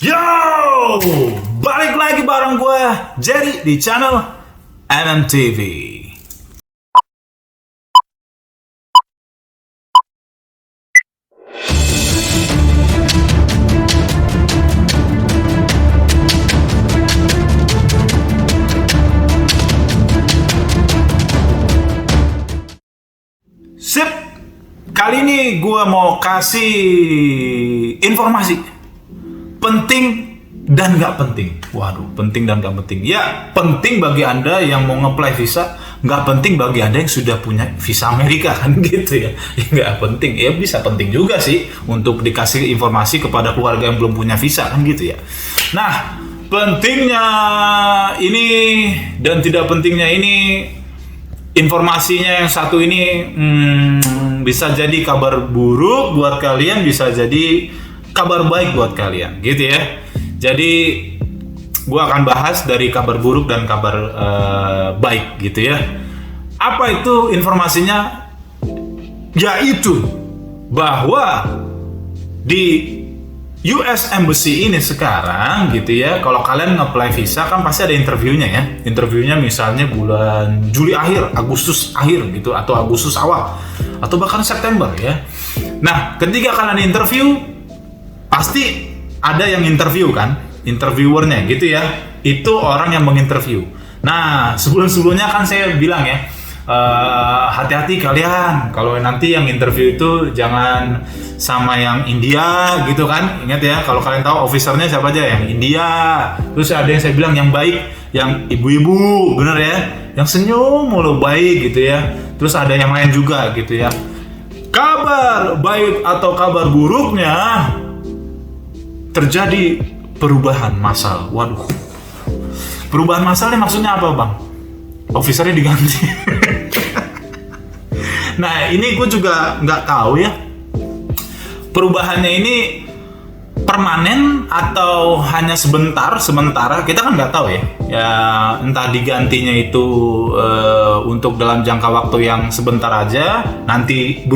Yo, balik lagi bareng gue Jerry di channel MMTV. Sip, kali ini gue mau kasih informasi penting dan nggak penting. Waduh, penting dan nggak penting. Ya, penting bagi Anda yang mau nge-apply visa, nggak penting bagi Anda yang sudah punya visa Amerika, kan gitu ya. Ya nggak penting, ya bisa penting juga sih untuk dikasih informasi kepada keluarga yang belum punya visa, kan gitu ya. Nah, pentingnya ini dan tidak pentingnya ini, informasinya yang satu ini bisa jadi kabar buruk buat kalian, bisa jadi kabar baik buat kalian, gitu ya. Jadi gue akan bahas dari kabar buruk dan kabar baik, gitu ya. Apa itu informasinya? Yaitu bahwa di US Embassy ini sekarang, gitu ya, kalau kalian nge-apply visa kan pasti ada interviewnya ya. Interviewnya misalnya bulan Juli akhir, Agustus akhir gitu, atau Agustus awal, atau bahkan September ya. Nah, ketika kalian interview, pasti ada yang interview kan, interviewernya gitu ya. Itu orang yang menginterview. Nah, sebelum-sebelumnya kan saya bilang ya, hati-hati kalian kalau nanti yang interview itu jangan sama yang India gitu kan. Ingat ya, kalau kalian tahu officernya siapa aja, yang India. Terus ada yang saya bilang yang baik, yang ibu-ibu, bener ya, yang senyum mulu baik gitu ya. Terus ada yang lain juga gitu ya. Kabar baik atau kabar buruknya, terjadi perubahan massal. Waduh, perubahan massal ini maksudnya apa, Bang? Officernya diganti. Nah, ini gue juga nggak tahu ya, perubahannya ini permanen atau hanya sementara kita kan nggak tahu ya. Ya, entah digantinya itu untuk dalam jangka waktu yang sebentar aja, nanti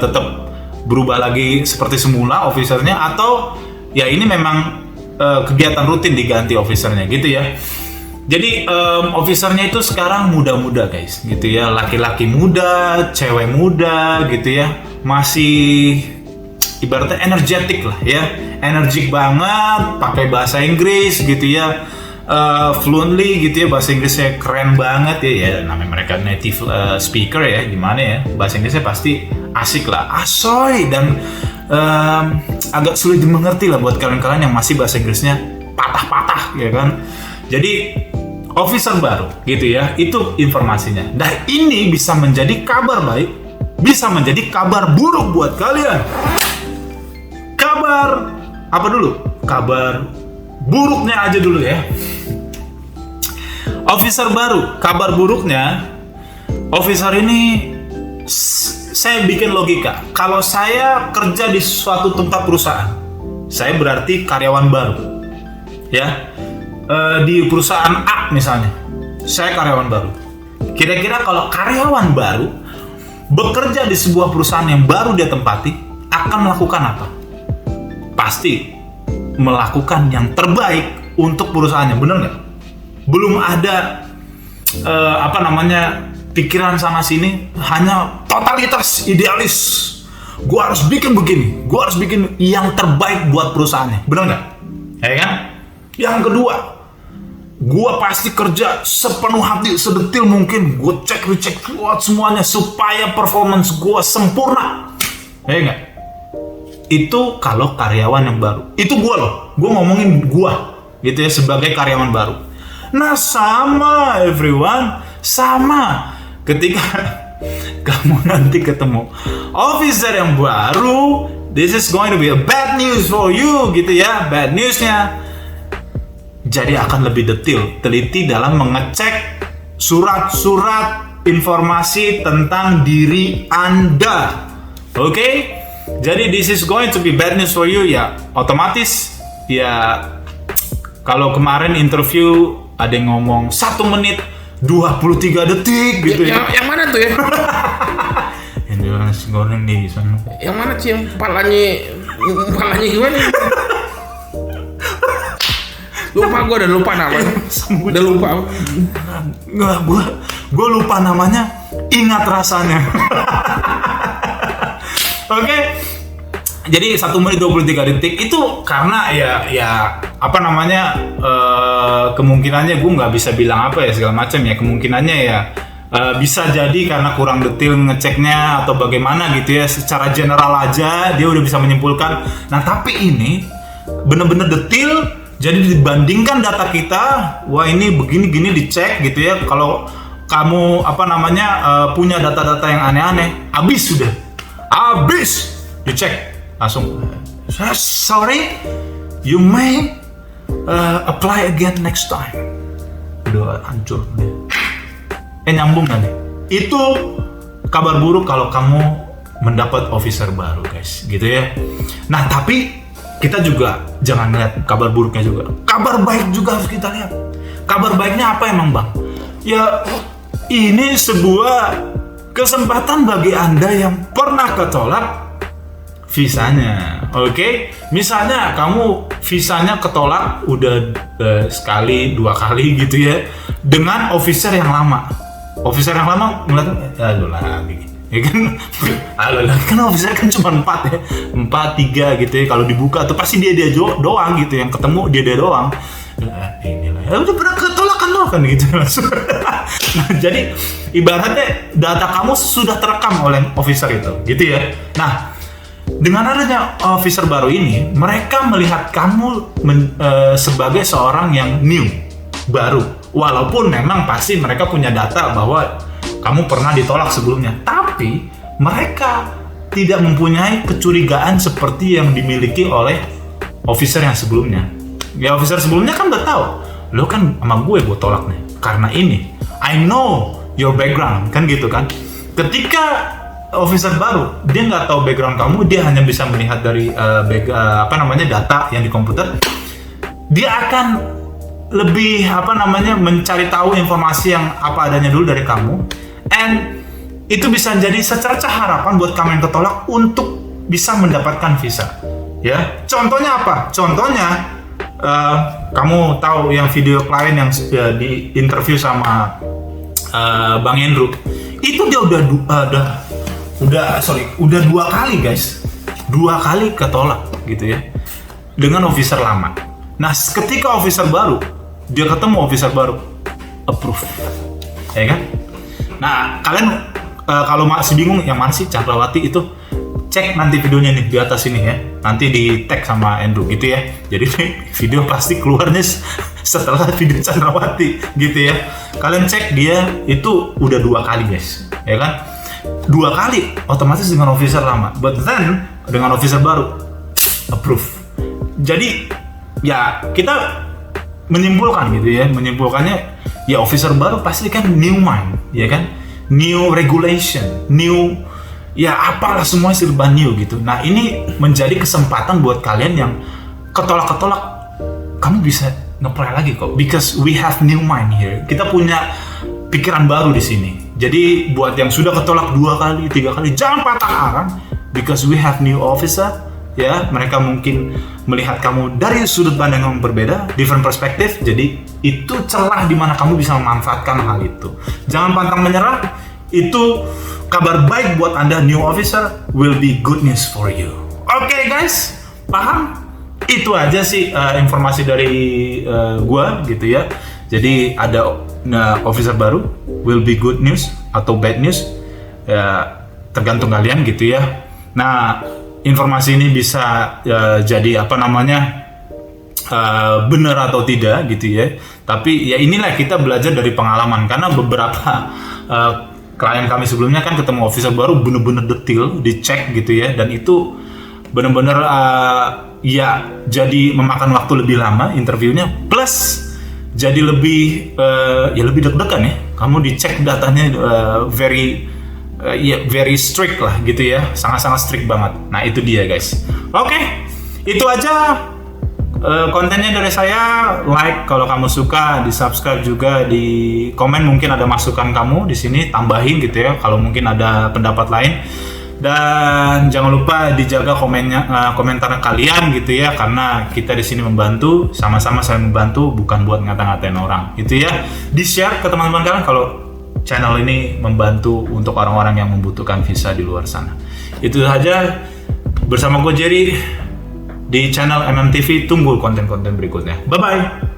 tetap berubah lagi seperti semula officernya, atau ya ini memang kegiatan rutin diganti officernya gitu ya. Jadi officernya itu sekarang muda-muda guys, gitu ya, laki-laki muda, cewek muda, gitu ya, masih ibaratnya energetik lah ya, energik banget, pakai bahasa Inggris gitu ya, fluently gitu ya, bahasa Inggrisnya keren banget ya, ya namanya mereka native speaker ya, gimana ya, bahasa Inggrisnya pasti asik lah, asoy, dan agak sulit dimengerti lah buat kalian-kalian yang masih bahasa Inggrisnya patah-patah ya kan. Jadi officer baru gitu ya, itu informasinya. Nah, ini bisa menjadi kabar baik, bisa menjadi kabar buruk buat kalian. Kabar apa dulu? Kabar buruknya aja dulu ya. Officer baru, kabar buruknya, officer ini saya bikin logika. Kalau saya kerja di suatu tempat perusahaan, saya berarti karyawan baru ya. Di perusahaan A misalnya, saya karyawan baru. Kira-kira kalau karyawan baru bekerja di sebuah perusahaan yang baru dia tempati, akan melakukan apa? Pasti melakukan yang terbaik untuk perusahaannya, bener nggak? Belum ada pikiran sana sini, hanya totalitas idealis. Gua harus bikin begini, gua harus bikin yang terbaik buat perusahaannya, bener nggak? Ya kan? Yang kedua, gua pasti kerja sepenuh hati, sedetil mungkin. Gua recheck buat semuanya supaya performance gua sempurna. Ya enggak? Itu kalau karyawan yang baru. Itu gua loh. Gua ngomongin gua gitu ya, sebagai karyawan baru. Nah, sama everyone, sama ketika kamu nanti ketemu officer yang baru, this is going to be a bad news for you gitu ya. Bad newsnya, jadi akan lebih detail, teliti dalam mengecek surat-surat informasi tentang diri Anda. Oke? Jadi this is going to be bad news for you ya. Otomatis ya, kalau kemarin interview ada yang ngomong 1 menit 23 detik gitu ya. Yang mana tuh ya? Yang nasi goreng di sana. Yang mana sih, yang kepalanya gimana? Lupa gue udah lupa namanya. Udah lupa. Nggak, gue lupa namanya. Ingat rasanya. Oke. Jadi 1 menit 23 detik itu karena ya apa namanya kemungkinannya gue nggak bisa bilang apa ya segala macam ya, kemungkinannya ya bisa jadi karena kurang detail ngeceknya atau bagaimana gitu ya, secara general aja dia udah bisa menyimpulkan. Nah tapi ini bener-bener detail, jadi dibandingkan data kita, wah ini begini gini dicek gitu ya. Kalau kamu apa namanya punya data-data yang aneh-aneh, habis dicek langsung, sorry, you may apply again next time. Udah hancur deh. Nyambung kan nih? Itu kabar buruk kalau kamu mendapat officer baru, guys, gitu ya. Nah, tapi kita juga jangan lihat kabar buruknya juga. Kabar baik juga harus kita lihat. Kabar baiknya apa emang, Bang? Ya, ini sebuah kesempatan bagi Anda yang pernah ketolak visanya, oke? Misalnya kamu visanya ketolak udah sekali, 2 kali gitu ya, dengan officer yang lama. Officer yang lama ngeliat, lo lagi, ya kan? Kan officer kan cuma 4 ya, 4, 3 gitu ya. Kalau dibuka tuh pasti dia doang gitu, yang ketemu dia doang. Inilah, udah pernah ketolak kan gitu langsung. Nah, jadi ibaratnya data kamu sudah terekam oleh officer itu, gitu ya. Nah, dengan adanya officer baru ini, mereka melihat kamu sebagai seorang yang new, baru. Walaupun memang pasti mereka punya data bahwa kamu pernah ditolak sebelumnya, tapi mereka tidak mempunyai kecurigaan seperti yang dimiliki oleh officer yang sebelumnya. Ya officer sebelumnya kan udah tahu, lo kan sama gue tolak nih karena ini. I know your background, kan gitu kan. Ketika officer baru, dia nggak tahu background kamu, dia hanya bisa melihat dari data yang di komputer. Dia akan lebih mencari tahu informasi yang apa adanya dulu dari kamu, and itu bisa jadi secercah harapan buat kamu yang ketolak untuk bisa mendapatkan visa. Ya, contohnya apa? Contohnya kamu tahu yang video klien yang di interview sama Bang Andrew, itu dia udah 2 kali, guys. 2 kali ketolak gitu ya dengan officer lama. Nah, ketika officer baru, dia ketemu officer baru, approve, ya kan? Nah, kalian kalau masih bingung yang mana sih Chandrawati itu, cek nanti videonya nih di atas ini ya. Nanti di tag sama Andrew gitu ya. Jadi video pasti keluarnya setelah video Chandrawati gitu ya. Kalian cek, dia itu udah 2 kali, guys, ya kan? 2 kali otomatis dengan officer lama, but then dengan officer baru approve. Jadi ya kita menyimpulkannya ya officer baru pasti kan new mind, ya kan, new regulation, new ya apalah, semua serba new gitu. Nah ini menjadi kesempatan buat kalian yang ketolak, kamu bisa nge-apply lagi kok, because we have new mind here. Kita punya pikiran baru di sini. Jadi buat yang sudah ketolak 2 kali, 3 kali, jangan patah arang, because we have new officer. Ya, mereka mungkin melihat kamu dari sudut pandang yang berbeda, different perspective. Jadi itu celah di mana kamu bisa memanfaatkan hal itu. Jangan pantang menyerah. Itu kabar baik buat Anda, new officer will be good news for you. Oke, guys, paham? Itu aja sih informasi dari gua gitu ya. Jadi ada officer baru will be good news atau bad news, ya tergantung kalian gitu ya. Nah, informasi ini bisa jadi benar atau tidak gitu ya. Tapi ya inilah kita belajar dari pengalaman, karena beberapa klien kami sebelumnya kan ketemu officer baru bener-bener detail dicek gitu ya, dan itu bener-bener ya jadi memakan waktu lebih lama interviewnya, plus jadi lebih deg-degan ya. Kamu dicek datanya very strict lah gitu ya, sangat-sangat strict banget. Nah itu dia, guys. Oke, itu aja kontennya dari saya. Like kalau kamu suka, di subscribe juga, di komen mungkin ada masukan kamu di sini, tambahin gitu ya kalau mungkin ada pendapat lain. Dan jangan lupa dijaga komentar kalian gitu ya, karena kita di sini membantu, sama-sama saling membantu, bukan buat ngata-ngatain orang gitu ya. Di-share ke teman-teman kalian kalau channel ini membantu untuk orang-orang yang membutuhkan visa di luar sana. Itu saja, bersama gue Jerry di channel MMTV. Tunggu konten-konten berikutnya. Bye-bye.